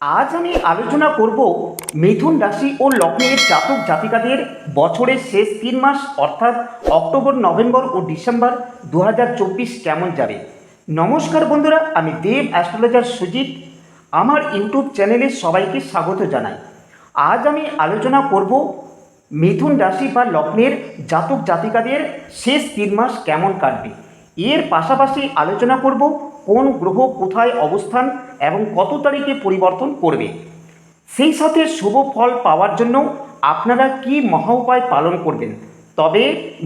আজ আমি আলোচনা করব মিথুন রাশি ও লগ্নের জাতক জাতিকাদের বছরের শেষ 3 মাস অর্থাৎ অক্টোবর, নভেম্বর ও ডিসেম্বর 2024 কেমন যাবে। নমস্কার বন্ধুরা, আমি দেব অ্যাস্ট্রোলজার সুজিত। আমার ইউটিউব চ্যানেলে সবাইকে স্বাগত জানাই। আজ আমি আলোচনা করব মিথুন রাশি বা লগ্নের জাতক জাতিকাদের শেষ 3 মাস কেমন কাটবে। এর পাশাপাশি আলোচনা করব কোন গ্রহ কোথায় অবস্থান এবং কত তারিখে পরিবর্তন করবে। সেই সাথে শুভ ফল পাওয়ার জন্য আপনারা কি মহা উপায় পালন করবেন। তবে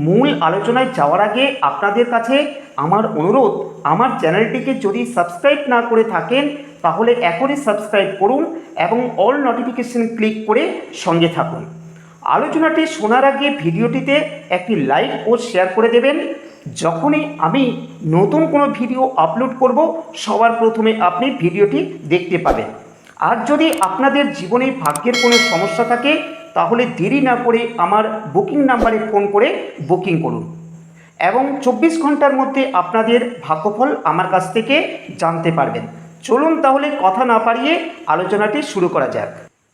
মূল আলোচনায় যাওয়ার আগে আপনাদের কাছে আমার অনুরোধ, আমার চ্যানেলটিকে যদি সাবস্ক্রাইব না করে থাকেন তাহলে এখনই সাবস্ক্রাইব করুন এবং অল নোটিফিকেশন ক্লিক করে সঙ্গে থাকুন। আলোচনাটি শোনার আগে ভিডিওটিতে একটি লাইক ও শেয়ার করে দেবেন। যখনই আমি নতুন কোনো ভিডিও আপলোড করব সবার প্রথমে আপনি ভিডিওটি দেখতে পাবেন। আর যদি আপনাদের জীবনে ভাগ্যের কোনো সমস্যা থাকে তাহলে দেরি না করে আমার বুকিং নাম্বারে ফোন করে বুকিং করুন এবং 24 ঘন্টার মধ্যে আপনাদের ভাগ্যফল আমার কাছ থেকে জানতে পারবেন। চলুন তাহলে কথা না বাড়িয়ে আলোচনাটি শুরু করা যাক।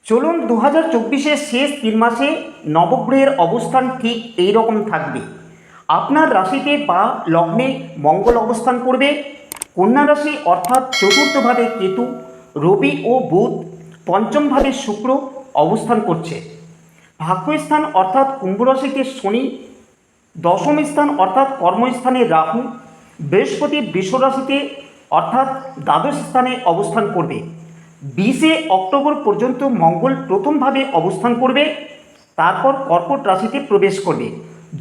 চলুন 2024-এর শেষ 3 মাসে নবগ্রহের অবস্থান ঠিক এই রকম থাকবে। আপনার রাশিতে বা লগ্নে মঙ্গল অবস্থান করবে। কন্যা রাশি অর্থাৎ চতুর্থভাবে কেতু, রবি ও বুধ, পঞ্চমভাবে শুক্র অবস্থান করছে। ভাগ্যস্থান অর্থাৎ কুম্ভ রাশিতে শনি, দশম স্থান অর্থাৎ কর্মস্থানে রাহু, বৃহস্পতি বৃষ রাশিতে অর্থাৎ দ্বাদশ স্থানে অবস্থান করবে। 20 অক্টোবর পর্যন্ত মঙ্গল প্রথমভাবে অবস্থান করবে, তারপর কর্কট রাশিতে প্রবেশ করবে।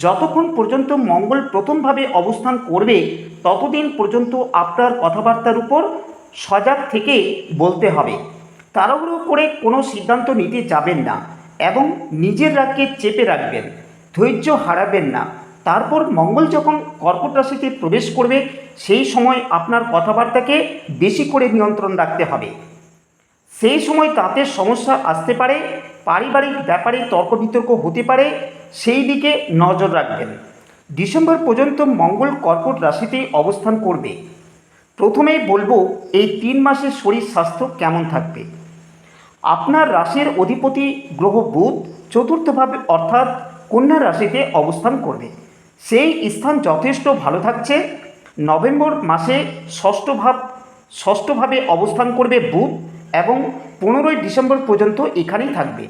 যতক্ষণ পর্যন্ত মঙ্গল প্রথমভাবে অবস্থান করবে ততদিন পর্যন্ত আপনার কথাবার্তার উপর সজাগ থেকে বলতে হবে। তাড়াহুড়ো করে কোনো সিদ্ধান্ত নিতে যাবেন না এবং নিজের রাগকে চেপে রাখবেন, ধৈর্য হারাবেন না। তারপর মঙ্গল যখন কর্কট রাশিতে প্রবেশ করবে সেই সময় আপনার কথাবার্তাকে বেশি করে নিয়ন্ত্রণ রাখতে হবে। সেই সময় তাতে সমস্যা আসতে পারে, পারিবারিক ব্যাপারে তর্ক বিতর্ক হতে পারে, সেই দিকে নজর রাখবেন। ডিসেম্বর পর্যন্ত মঙ্গল কর্কট রাশিতে অবস্থান করবে। প্রথমেই বলবো এই 3 মাসের শরীর স্বাস্থ্য কেমন থাকবে। আপনার রাশির অধিপতি গ্রহ বুধ চতুর্থভাবে অর্থাৎ কন্যা রাশিতে অবস্থান করবে। সেই স্থান যথেষ্ট ভালো থাকছে। নভেম্বর মাসে ষষ্ঠভাবে অবস্থান করবে বুধ এবং 15ই ডিসেম্বর পর্যন্ত এখানেই থাকবে,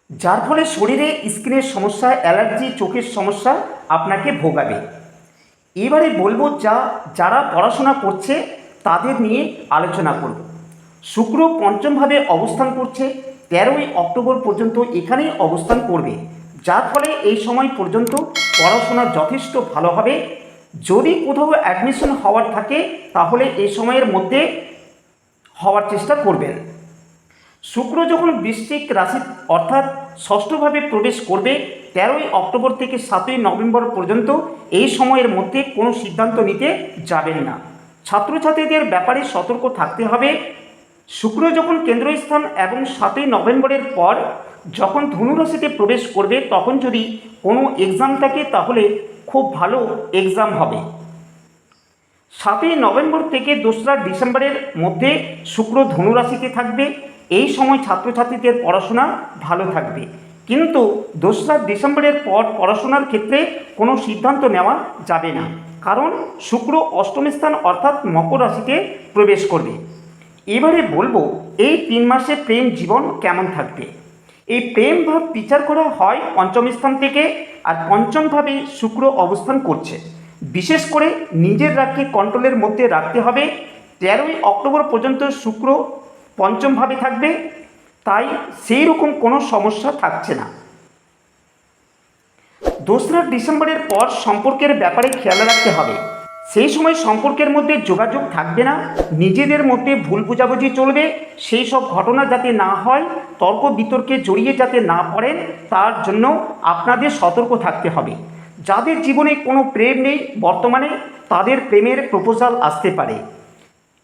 যার ফলে শরীরে স্কিনের সমস্যা, অ্যালার্জি, চোখের সমস্যা আপনাকে ভোগাবে। এবারে বলবো যারা পড়াশোনা করছে তাদের নিয়ে আলোচনা করব। শুক্র পঞ্চমভাবে অবস্থান করছে, 13ই অক্টোবর পর্যন্ত এখানেই অবস্থান করবে, যার ফলে এই সময় পর্যন্ত পড়াশোনা যথেষ্ট ভালো হবে। যদি কোথাও অ্যাডমিশন হওয়ার থাকে তাহলে এই সময়ের মধ্যে হওয়ার চেষ্টা করবেন। শুক্র যখন বৃশ্চিক রাশি অর্থাৎ ষষ্ঠভাবে প্রবেশ করবে 13ই অক্টোবর থেকে 7ই নভেম্বর পর্যন্ত, এই সময়ের মধ্যে কোনো সিদ্ধান্ত নিতে যাবেন না। ছাত্রছাত্রীদের ব্যাপারে সতর্ক থাকতে হবে। শুক্র যখন কেন্দ্রস্থান এবং 7ই নভেম্বরের পর যখন ধনু রাশিতে প্রবেশ করবে তখন যদি কোনো এক্সাম থাকে তাহলে খুব ভালো এক্সাম হবে। 7ই নভেম্বর থেকে 2রা ডিসেম্বরের মধ্যে শুক্র ধনু রাশিতে থাকবে। এই সময় ছাত্রছাত্রীদের পড়াশোনা ভালো থাকবে, কিন্তু 2রা ডিসেম্বরের পর পড়াশোনার ক্ষেত্রে কোনো সিদ্ধান্ত নেওয়া যাবে না, কারণ শুক্র অষ্টম স্থান অর্থাৎ মকর রাশিতে প্রবেশ করবে। এবারে বলবো এই 3 মাসে প্রেম জীবন কেমন থাকবে। এই প্রেম ভাব বিচার করা হয় পঞ্চম স্থান থেকে, আর পঞ্চমভাবে শুক্র অবস্থান করছে। বিশেষ করে নিজের রাগকে কন্ট্রোলের মধ্যে রাখতে হবে। 13ই অক্টোবর পর্যন্ত শুক্র পঞ্চমভাবে থাকবে, তাই সেই রকম কোনো সমস্যা থাকছে না। 2রা ডিসেম্বরের পর সম্পর্কের ব্যাপারে খেয়াল রাখতে হবে। সেই সময় সম্পর্কের মধ্যে যোগাযোগ থাকবে না, নিজেদের মধ্যে ভুল বোঝাবুঝি চলবে। সেই সব ঘটনা যাতে না হয়, তর্ক বিতর্কে জড়িয়ে যাতে না পড়েন, তার জন্য আপনাদের সতর্ক থাকতে হবে। যাদের জীবনে কোনো প্রেম নেই বর্তমানে, তাদের প্রেমের প্রপোজাল আসতে পারে।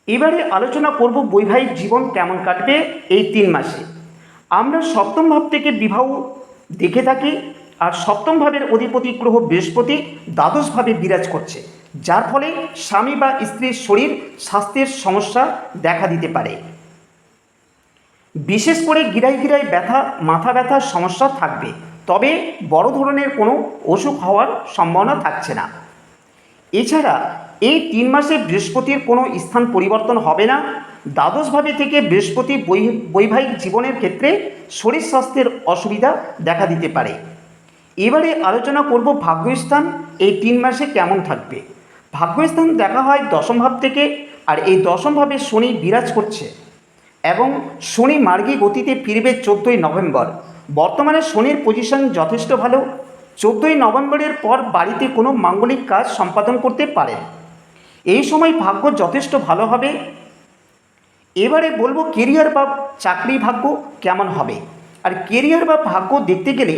এবারে আলোচনা করব বৈবাহিক জীবন কেমন কাটবে এই 3 মাসে। আমরা সপ্তম ভাব থেকে বিবাহ দেখে থাকি। আর সপ্তম ভাবের অধিপতি গ্রহ বৃহস্পতি দ্বাদশভাবে বিরাজ করছে, যার ফলে স্বামী বা স্ত্রীর শরীর স্বাস্থ্যের সমস্যা দেখা দিতে পারে। বিশেষ করে গিরায় গিরায় ব্যথা, মাথা ব্যথার সমস্যা থাকবে, তবে বড় ধরনের কোনো অসুখ হওয়ার সম্ভাবনা থাকছে না। এছাড়া এই 3 মাসে বৃহস্পতির কোনো স্থান পরিবর্তন হবে না। দ্বাদশভাবে থেকে বৃহস্পতি বৈবাহিক জীবনের ক্ষেত্রে শরীর স্বাস্থ্যের অসুবিধা দেখা দিতে পারে। এবারে আলোচনা করব ভাগ্যস্থান এই 3 মাসে কেমন থাকবে। ভাগ্যস্থান দেখা হয় দশম ভাব থেকে, আর এই দশম ভাবে শনি বিরাজ করছে এবং শনি মার্গী গতিতে ফিরবে 14ই নভেম্বর। বর্তমানে শনির পজিশন যথেষ্ট ভালো। 14ই নভেম্বরের পর বাড়িতে কোনো মাঙ্গলিক কাজ সম্পাদন করতে পারেন। এই সময় ভাগ্য যথেষ্ট ভালো হবে। এবারে বলবো কেরিয়ার বা চাকরি ভাগ্য কেমন হবে। আর কেরিয়ার বা ভাগ্য দেখতে গেলে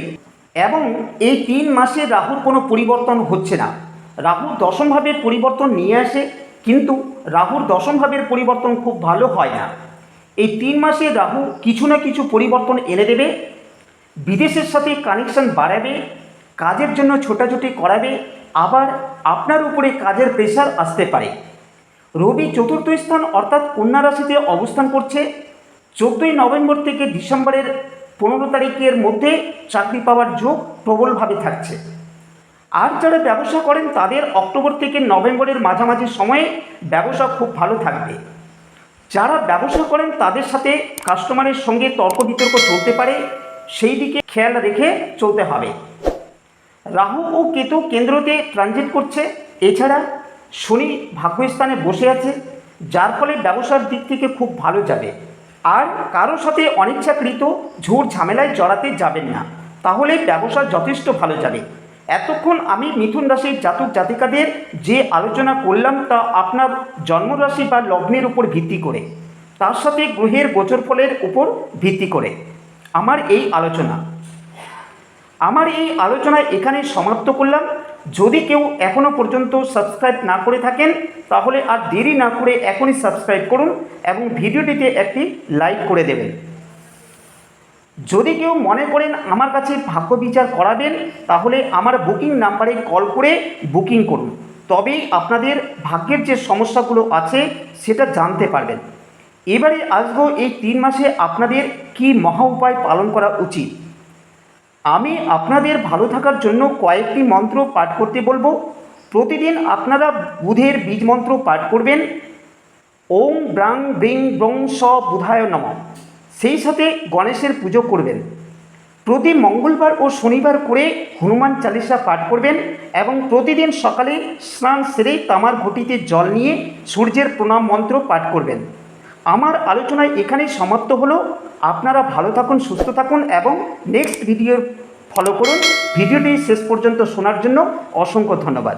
এবং এই 3 মাসে রাহুর কোনো পরিবর্তন হচ্ছে না। রাহু দশম ভাবের পরিবর্তন নিয়ে আসে, কিন্তু রাহুর দশম ভাবের পরিবর্তন খুব ভালো হয় না। এই 3 মাসে রাহু কিছু না কিছু পরিবর্তন এনে দেবে। বিদেশের সাথে কানেকশন বাড়াবে, কাজের জন্য ছোটাছুটি করাবে, আবার আপনার উপরে কাজের প্রেশার আসতে পারে। রবি চতুর্থ স্থান অর্থাৎ কন্যা রাশিতে অবস্থান করছে। 14ই নভেম্বর থেকে ডিসেম্বরের 15 তারিখের মধ্যে চাকরি পাওয়ার যোগ প্রবলভাবে থাকছে। আর যারা ব্যবসা করেন তাদের অক্টোবর থেকে নভেম্বরের মাঝামাঝি সময়ে ব্যবসা খুব ভালো থাকবে। যারা ব্যবসা করেন তাদের সাথে কাস্টমারের সঙ্গে তর্ক বিতর্ক চলতে পারে, সেই দিকে খেয়াল রেখে চলতে হবে। রাহু ও কেতু কেন্দ্রতে ট্রানজিট করছে। এছাড়া শনি ভাগ্যস্থানে বসে আছে, যার ফলে ব্যবসার দিক থেকে খুব ভালো যাবে। আর কারোর সাথে অনিচ্ছাকৃত ঝুট ঝামেলায় জড়াতে যাবেন না, তাহলে ব্যবসা যথেষ্ট ভালো যাবে। এতক্ষণ আমি মিথুন রাশির জাতক জাতিকাদের যে আলোচনা করলাম তা আপনার জন্মরাশি বা লগ্নের উপর ভিত্তি করে, তার সাথে গ্রহের গোচর ফলের উপর ভিত্তি করে আমার এই আলোচনা এখানে সমাপ্ত করলাম। যদি কেউ এখনও পর্যন্ত সাবস্ক্রাইব না করে থাকেন তাহলে আর দেরি না করে এখনই সাবস্ক্রাইব করুন এবং ভিডিওটিতে একটি লাইক করে দেবেন। যদি কেউ মনে করেন আমার কাছে ভাগ্য বিচার করাবেন, তাহলে আমার বুকিং নাম্বারে কল করে বুকিং করুন, তবেই আপনাদের ভাগ্যের যে সমস্যাগুলো আছে সেটা জানতে পারবেন। এবারে আসবো এই 3 মাসে আপনাদের কি মহা উপায় পালন করা উচিত। আমি আপনাদের ভালো থাকার জন্য কয়েকটি মন্ত্র পাঠ করতে বলবো। প্রতিদিন আপনারা বুধের বীজ মন্ত্র পাঠ করবেন, ওং ব্রাং ব্রিং ব্রং স বুধায় নমঃ। সেই সাথে গণেশের পুজো করবেন। প্রতি মঙ্গলবার ও শনিবার করে হনুমান চালিসা পাঠ করবেন এবং প্রতিদিন সকালে স্নান সেরে তামার ঘটিতে জল নিয়ে সূর্যের প্রণাম মন্ত্র পাঠ করবেন। আমার আলোচনায় এখানেই সমাপ্ত হলো। আপনারা ভালো থাকুন, সুস্থ থাকুন এবং নেক্সট ভিডিও ফলো করুন। ভিডিওটি শেষ পর্যন্ত শোনার জন্য অসংখ্য ধন্যবাদ।